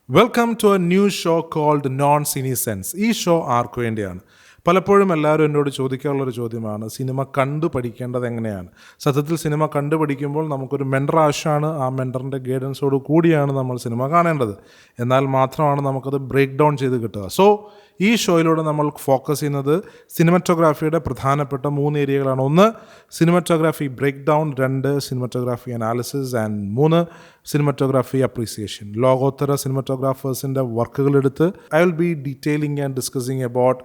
Welcome to a new show called non cine sense. ഈ show ആർക്കു വേണ്ടിയാണ്? പലപ്പോഴും എല്ലാവരും എന്നോട് ചോദിക്കാനുള്ളൊരു ചോദ്യമാണ്, സിനിമ കണ്ടു പഠിക്കേണ്ടത് എങ്ങനെയാണ്? സത്യത്തിൽ സിനിമ കണ്ടു പഠിക്കുമ്പോൾ നമുക്കൊരു മെൻറ്റർ ആവശ്യമാണ്. ആ മെൻറ്ററിൻ്റെ ഗൈഡൻസോട് കൂടിയാണ് നമ്മൾ സിനിമ കാണേണ്ടത്. എന്നാൽ മാത്രമാണ് നമുക്കത് ബ്രേക്ക് ഡൗൺ ചെയ്ത് കിട്ടുക. സോ ഈ ഷോയിലൂടെ നമ്മൾ ഫോക്കസ് ചെയ്യുന്നത് സിനിമറ്റോഗ്രാഫിയുടെ പ്രധാനപ്പെട്ട 3 ഏരിയകളാണ്. 1 cinematography break down, 2 cinematography analysis, and 3 cinematography appreciation. ലോകോത്തര സിനിമറ്റോഗ്രാഫേഴ്സിൻ്റെ വർക്കുകളെടുത്ത് I will be detailing and discussing about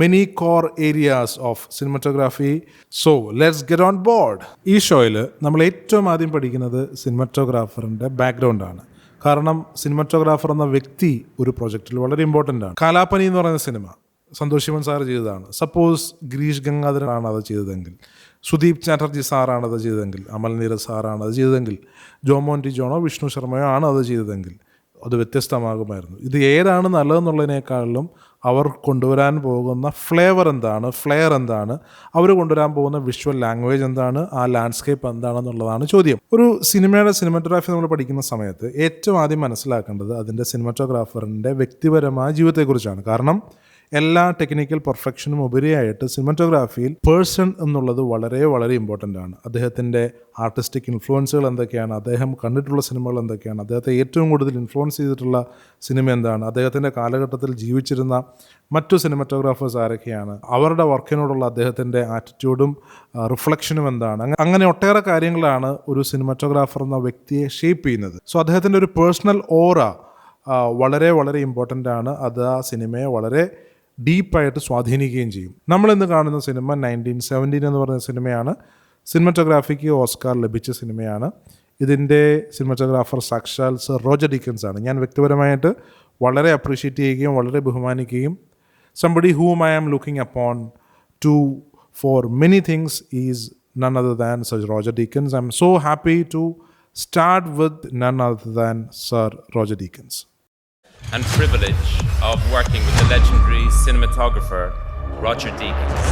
many core areas of cinematography. So let's get on board. ഈ ഷോയിൽ നമ്മൾ ഏറ്റവും ആദ്യം പഠിക്കുന്നത് സിനിമറ്റോഗ്രാഫറിൻ്റെ ബാക്ക്ഗ്രൗണ്ടാണ്. കാരണം സിനിമറ്റോഗ്രാഫർ എന്ന വ്യക്തി ഒരു പ്രൊജക്റ്റിൽ വളരെ ഇമ്പോർട്ടൻ്റ് ആണ്. കാലാപ്പനി എന്ന് പറയുന്ന സിനിമ സന്തോഷ് ശിവൻ സാർ ചെയ്തതാണ്. സപ്പോസ് ഗിരീഷ് ഗംഗാധരനാണ് അത് ചെയ്തതെങ്കിൽ, സുദീപ് ചാറ്റർജി സാറാണ് അത് ചെയ്തതെങ്കിൽ, അമൽ നീരജ് സാറാണ് അത് ചെയ്തതെങ്കിൽ, ജോമോൻ ടി ജോണോ വിഷ്ണു ശർമ്മയോ ആണ് അത് ചെയ്തതെങ്കിൽ അത് വ്യത്യസ്തമാകുമായിരുന്നു. ഇത് ഏതാണ് നല്ലതെന്നുള്ളതിനേക്കാളും അവർ കൊണ്ടുവരാൻ പോകുന്ന ഫ്ലെയർ എന്താണ്, അവർ കൊണ്ടുവരാൻ പോകുന്ന വിഷ്വൽ ലാംഗ്വേജ് എന്താണ്, ആ ലാൻഡ്സ്കേപ്പ് എന്താണെന്നുള്ളതാണ് ചോദ്യം. ഒരു സിനിമയുടെ സിനിമറ്റോഗ്രാഫി നമ്മൾ പഠിക്കുന്ന സമയത്ത് ഏറ്റവും ആദ്യം മനസ്സിലാക്കേണ്ടത് അതിൻ്റെ സിനിമറ്റോഗ്രാഫറിൻ്റെ വ്യക്തിപരമായ ജീവിതത്തെക്കുറിച്ചാണ്. കാരണം എല്ലാ ടെക്നിക്കൽ പെർഫെക്ഷനും ഉപരിയായിട്ട് സിനിമറ്റോഗ്രാഫിയിൽ പേഴ്സൺ എന്നുള്ളത് വളരെ വളരെ ഇമ്പോർട്ടൻ്റ് ആണ്. അദ്ദേഹത്തിൻ്റെ ആർട്ടിസ്റ്റിക് ഇൻഫ്ലുവൻസുകൾ എന്തൊക്കെയാണ്, അദ്ദേഹം കണ്ടിട്ടുള്ള സിനിമകൾ എന്തൊക്കെയാണ്, അദ്ദേഹത്തെ ഏറ്റവും കൂടുതൽ ഇൻഫ്ലുവൻസ് ചെയ്തിട്ടുള്ള സിനിമ എന്താണ്, അദ്ദേഹത്തിൻ്റെ കാലഘട്ടത്തിൽ ജീവിച്ചിരുന്ന മറ്റു സിനിമറ്റോഗ്രാഫേഴ്സ് ആരൊക്കെയാണ്, അവരുടെ വർക്കിനോടുള്ള അദ്ദേഹത്തിൻ്റെ ആറ്റിറ്റ്യൂഡും റിഫ്ലക്ഷനും എന്താണ്. അങ്ങനെ ഒട്ടേറെ കാര്യങ്ങളാണ് ഒരു സിനിമറ്റോഗ്രാഫർ എന്ന വ്യക്തിയെ ഷേപ്പ് ചെയ്യുന്നത്. സോ അദ്ദേഹത്തിൻ്റെ ഒരു പേഴ്സണൽ ഓറ വളരെ വളരെ ഇമ്പോർട്ടൻ്റ് ആണ്. അത് ആ സിനിമയെ വളരെ ഡീപ്പായിട്ട് സ്വാധീനിക്കുകയും ചെയ്യും. നമ്മളിന്ന് കാണുന്ന സിനിമ 1917 എന്ന് പറയുന്ന സിനിമയാണ്. സിനിമറ്റോഗ്രാഫിക്ക് ഓസ്കാർ ലഭിച്ച സിനിമയാണ്. ഇതിൻ്റെ സിനിമറ്റോഗ്രാഫർ സാക്ഷാൽ സർ റോജർ ഡീക്കൻസ് ആണ്. ഞാൻ വ്യക്തിപരമായിട്ട് വളരെ അപ്രീഷിയേറ്റ് ചെയ്യുകയും വളരെ ബഹുമാനിക്കുകയും, somebody whom I am looking upon to for many things is none other than Sir Roger Deakins. I am so happy to start with none other than Sir Roger Deakins. And privilege of working with the legendary cinematographer Roger Deakins.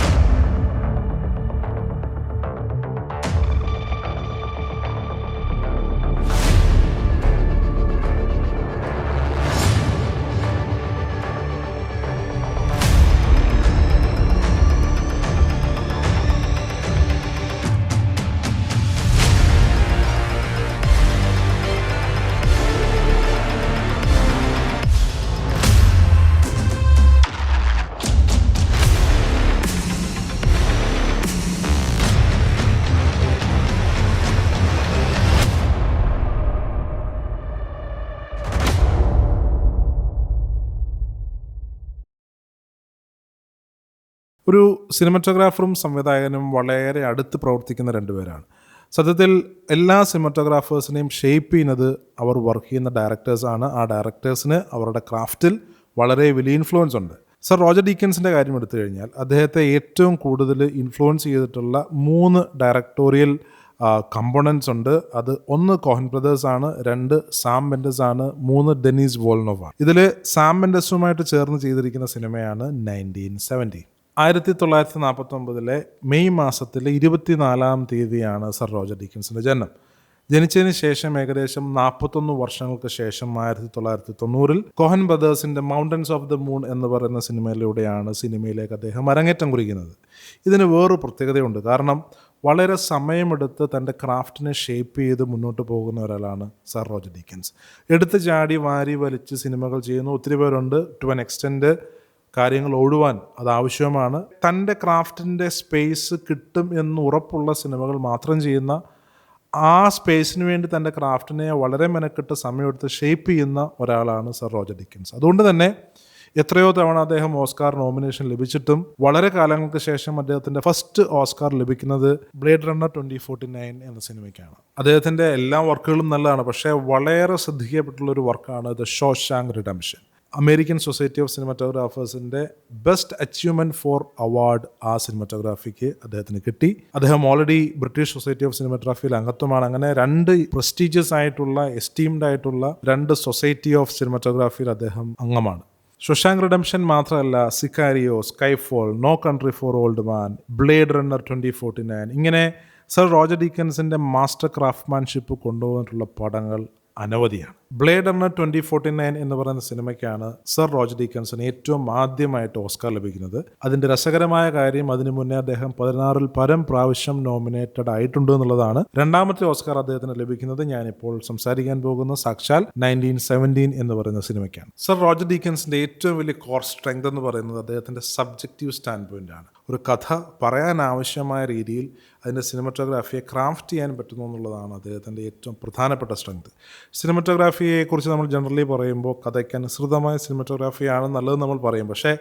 ഒരു സിനിമറ്റോഗ്രാഫറും സംവിധായകനും വളരെ അടുത്ത് പ്രവർത്തിക്കുന്ന 2 പേരാണ്. സത്യത്തിൽ എല്ലാ സിനിമറ്റോഗ്രാഫേഴ്സിനെയും shape ചെയ്യുന്നത് അവർ work ചെയ്യുന്ന ഡയറക്ടേഴ്സാണ്. ആ ഡയറക്ടേഴ്സിന് അവരുടെ ക്രാഫ്റ്റിൽ വളരെ വലിയ ഇൻഫ്ലുവൻസ് ഉണ്ട്. സർ റോജർ ഡീക്കൻസിൻ്റെ കാര്യം എടുത്തു കഴിഞ്ഞാൽ അദ്ദേഹത്തെ ഏറ്റവും കൂടുതൽ ഇൻഫ്ലുവൻസ് ചെയ്തിട്ടുള്ള 3 ഡയറക്ടോറിയൽ കമ്പോണൻസ് ഉണ്ട്. അത് 1 കോഹൻ ബ്രദേഴ്സ് ആണ്, 2 സാം മെൻഡസ് ആണ്, 3 ഡെനീസ് വോൾനോവ് ആണ്. ഇതിൽ സാം മെൻഡസുമായിട്ട് ചേർന്ന് ചെയ്തിരിക്കുന്ന സിനിമയാണ് 1917. 1949 മെയ് മാസത്തിലെ 24-ാം തീയതിയാണ് സർ റോജർ ഡീക്കൻസിൻ്റെ ജനനം. ജനിച്ചതിന് ശേഷം ഏകദേശം 41 വർഷങ്ങൾക്ക് ശേഷം 1990 കോഹൻ ബ്രദേഴ്സിൻ്റെ മൗണ്ടൻസ് ഓഫ് ദ മൂൺ എന്ന് പറയുന്ന സിനിമയിലേക്ക് അദ്ദേഹം അരങ്ങേറ്റം കുറിക്കുന്നത്. ഇതിന് വേറൊരു പ്രത്യേകതയുണ്ട്. കാരണം വളരെ സമയമെടുത്ത് തൻ്റെ ക്രാഫ്റ്റിനെ ഷേപ്പ് ചെയ്ത് മുന്നോട്ട് പോകുന്ന ഒരാളാണ് സർ റോജർ ഡീക്കൻസ്. എടുത്ത് ചാടി വാരി വലിച്ച് സിനിമകൾ ചെയ്യുന്ന ഒത്തിരി പേരുണ്ട്. ടു ആൻ എക്സ്റ്റെൻറ്റ് കാര്യങ്ങൾ ഓടുവാൻ അത് ആവശ്യമാണ്. തൻ്റെ ക്രാഫ്റ്റിൻ്റെ സ്പേസ് കിട്ടും എന്ന് ഉറപ്പുള്ള സിനിമകൾ മാത്രം ചെയ്യുന്ന, ആ സ്പേസിന് വേണ്ടി തൻ്റെ ക്രാഫ്റ്റിനെ വളരെ മെനക്കെട്ട് സമയമെടുത്ത് ഷേപ്പ് ചെയ്യുന്ന ഒരാളാണ് സർ റോജർ ഡീക്കൻസ്. അതുകൊണ്ട് തന്നെ എത്രയോ തവണ അദ്ദേഹം ഓസ്കാർ നോമിനേഷൻ ലഭിച്ചിട്ടും വളരെ കാലങ്ങൾക്ക് ശേഷം അദ്ദേഹത്തിൻ്റെ ഫസ്റ്റ് ഓസ്കാർ ലഭിക്കുന്നത് ബ്ലേഡ് റണ്ണർ 2049 എന്ന സിനിമയ്ക്കാണ്. അദ്ദേഹത്തിൻ്റെ എല്ലാ വർക്കുകളും നല്ലതാണ്, പക്ഷേ വളരെ ശ്രദ്ധിക്കപ്പെട്ടുള്ളൊരു വർക്കാണ് the Shawshank Redemption. American Society of സിനിമറ്റോഗ്രാഫേഴ്സിൻ്റെ ബെസ്റ്റ് അച്ചീവ്മെൻറ്റ് ഫോർ അവാർഡ് ആ സിനിമറ്റോഗ്രാഫിക്ക് അദ്ദേഹത്തിന് കിട്ടി. അദ്ദേഹം ഓൾറെഡി ബ്രിട്ടീഷ് സൊസൈറ്റി ഓഫ് സിനിമറ്റോഗ്രാഫിയിൽ അംഗത്വമാണ്. അങ്ങനെ 2 പ്രസ്റ്റീജിയസ് ആയിട്ടുള്ള, എസ്റ്റീംഡ് ആയിട്ടുള്ള 2 സൊസൈറ്റി ഓഫ് സിനിമറ്റോഗ്രാഫിയിൽ അദ്ദേഹം അംഗമാണ്. ഷോഷാങ്ക് റിഡംപ്ഷൻ മാത്രമല്ല, Sicario, Skyfall, No Country for Old Man, Blade Runner 2049, ഇങ്ങനെ സർ റോജർ ഡീക്കൻസിൻ്റെ മാസ്റ്റർ ക്രാഫ്റ്റ്മാൻഷിപ്പ് കൊണ്ടുപോയിട്ടുള്ള പടങ്ങൾ അനവധിയാണ്. ബ്ലേഡ് റണ്ണർ 2049 എന്ന് പറയുന്ന സിനിമയ്ക്കാണ് സർ റോജർ ഡീക്കൻസിന് ഏറ്റവും ആദ്യമായിട്ട് ഓസ്കാർ ലഭിക്കുന്നത്. അതിൻ്റെ രസകരമായ കാര്യം, അതിനു മുന്നേ അദ്ദേഹം 16 പരം പ്രാവശ്യം നോമിനേറ്റഡ് ആയിട്ടുണ്ട് എന്നുള്ളതാണ്. രണ്ടാമത്തെ ഓസ്കാർ അദ്ദേഹത്തിന് ലഭിക്കുന്നത് ഞാനിപ്പോൾ സംസാരിക്കാൻ പോകുന്ന സാക്ഷാൽ 1917 എന്ന് പറയുന്ന സിനിമയ്ക്കാണ്. സർ റോജർ ഡീക്കൻസിൻ്റെ ഏറ്റവും വലിയ കോർ സ്ട്രെങ്ത് എന്ന് പറയുന്നത് അദ്ദേഹത്തിൻ്റെ സബ്ജക്റ്റീവ് സ്റ്റാൻഡ് പോയിന്റ് ആണ്. ഒരു കഥ പറയാൻ ആവശ്യമായ രീതിയിൽ അതിൻ്റെ സിനിമറ്റോഗ്രാഫിയെ ക്രാഫ്റ്റ് ചെയ്യാൻ പറ്റുന്നു എന്നുള്ളതാണ് അദ്ദേഹത്തിൻ്റെ ഏറ്റവും പ്രധാനപ്പെട്ട സ്ട്രെങ്ത്. സിനിമറ്റോഗ്രാഫിയെക്കുറിച്ച് നമ്മൾ ജനറലി പറയുമ്പോൾ കഥയ്ക്ക് അനുസൃതമായ സിനിമറ്റോഗ്രാഫിയാണ് നല്ലത് നമ്മൾ പറയും. പക്ഷേ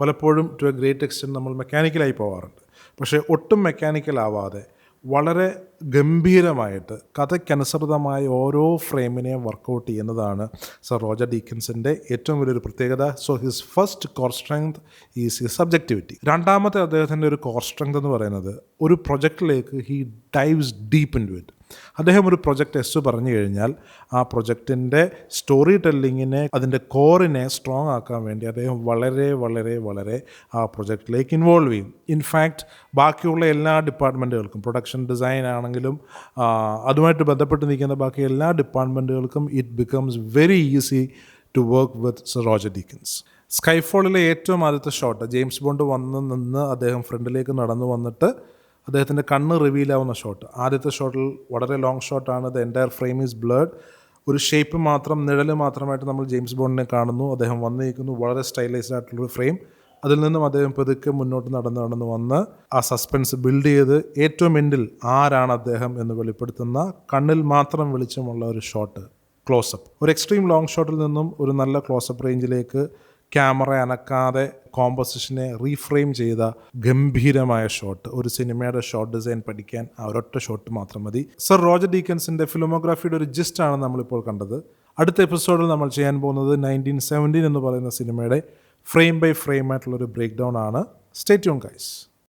പലപ്പോഴും ടു എ ഗ്രേറ്റ് എക്സ്റ്റെൻറ്റ് നമ്മൾ മെക്കാനിക്കലായി പോകാറുണ്ട്. പക്ഷേ ഒട്ടും മെക്കാനിക്കലാവാതെ വളരെ ഗംഭീരമായിട്ട് കഥയ്ക്കനുസൃതമായ ഓരോ ഫ്രെയിമിനെയും വർക്കൗട്ട് ചെയ്യുന്നതാണ് സർ റോജർ ഡീക്കൻസിൻ്റെ ഏറ്റവും വലിയൊരു പ്രത്യേകത. So his first core strength is his subjectivity. രണ്ടാമത്തെ അദ്ദേഹത്തിൻ്റെ ഒരു കോർ സ്ട്രെങ്ത് എന്ന് പറയുന്നത് ഒരു പ്രൊജക്റ്റിലേക്ക് he dives deep into it. അദ്ദേഹം ഒരു പ്രൊജക്റ്റ് പറഞ്ഞു കഴിഞ്ഞാൽ ആ പ്രൊജക്റ്റിൻ്റെ സ്റ്റോറി ടെല്ലിങ്ങിനെ, അതിൻ്റെ കോറിനെ സ്ട്രോങ് ആക്കാൻ വേണ്ടി അദ്ദേഹം വളരെ വളരെ വളരെ ആ പ്രൊജക്റ്റിലേക്ക് ഇൻവോൾവ് ചെയ്യും. ഇൻഫാക്റ്റ് ബാക്കിയുള്ള എല്ലാ ഡിപ്പാർട്ട്മെൻറ്റുകൾക്കും, പ്രൊഡക്ഷൻ ഡിസൈൻ ആണെങ്കിലും അതുമായിട്ട് ബന്ധപ്പെട്ട് നിൽക്കുന്ന ബാക്കി എല്ലാ ഡിപ്പാർട്ട്മെൻറ്റുകൾക്കും it becomes very easy to work with sir Roger Deakins. സ്കൈഫോളിലെ ഏറ്റവും ആദ്യത്തെ ഷോട്ട്, ജെയിംസ് ബോണ്ട് വന്ന് നിന്ന് അദ്ദേഹം ഫ്രണ്ടിലേക്ക് നടന്നു വന്നിട്ട് അദ്ദേഹത്തിൻ്റെ കണ്ണ് റിവീലാവുന്ന ഷോട്ട്, ആദ്യത്തെ ഷോട്ടിൽ വളരെ ലോങ് ഷോട്ടാണ്. The entire frame is blade. ഒരു ഷേപ്പ് മാത്രം, നിഴൽ മാത്രമായിട്ട് നമ്മൾ ജെയിംസ് ബോണ്ടിനെ കാണുന്നു. അദ്ദേഹം വന്നിരിക്കുന്നു, വളരെ സ്റ്റൈലൈസ്ഡ് ആയിട്ടുള്ളൊരു ഫ്രെയിം. അതിൽ നിന്നും അദ്ദേഹം പതുക്കെ മുന്നോട്ട് നടന്ന് വന്ന് ആ സസ്പെൻസ് ബിൽഡ് ചെയ്ത് ഏറ്റവും എൻഡിൽ ആരാണ് അദ്ദേഹം എന്ന് വെളിപ്പെടുത്തുന്ന, കണ്ണിൽ മാത്രം വെളിച്ചമുള്ള ഒരു ഷോട്ട്, ക്ലോസപ്പ്. ഒരു എക്സ്ട്രീം ലോങ് ഷോട്ടിൽ നിന്നും ഒരു നല്ല ക്ലോസപ്പ് റേഞ്ചിലേക്ക് ക്യാമറ അനക്കാതെ കോമ്പോസിഷനെ റീഫ്രെയിം ചെയ്ത ഗംഭീരമായ ഷോട്ട്. ഒരു സിനിമയുടെ ഷോട്ട് ഡിസൈൻ പഠിക്കാൻ ആ ഒരൊറ്റ ഷോട്ട് മാത്രം മതി. സർ റോജർ ഡീക്കൻസിൻ്റെ ഫിലിമോഗ്രാഫിയുടെ ഒരു ജിസ്റ്റാണ് നമ്മളിപ്പോൾ കണ്ടത്. അടുത്ത എപ്പിസോഡിൽ നമ്മൾ ചെയ്യാൻ പോകുന്നത് 1917 എന്ന് പറയുന്ന സിനിമയുടെ ഫ്രെയിം ബൈ ഫ്രെയിം ആയിട്ടുള്ളൊരു ബ്രേക്ക് ഡൗൺ ആണ്. Stay tune guys.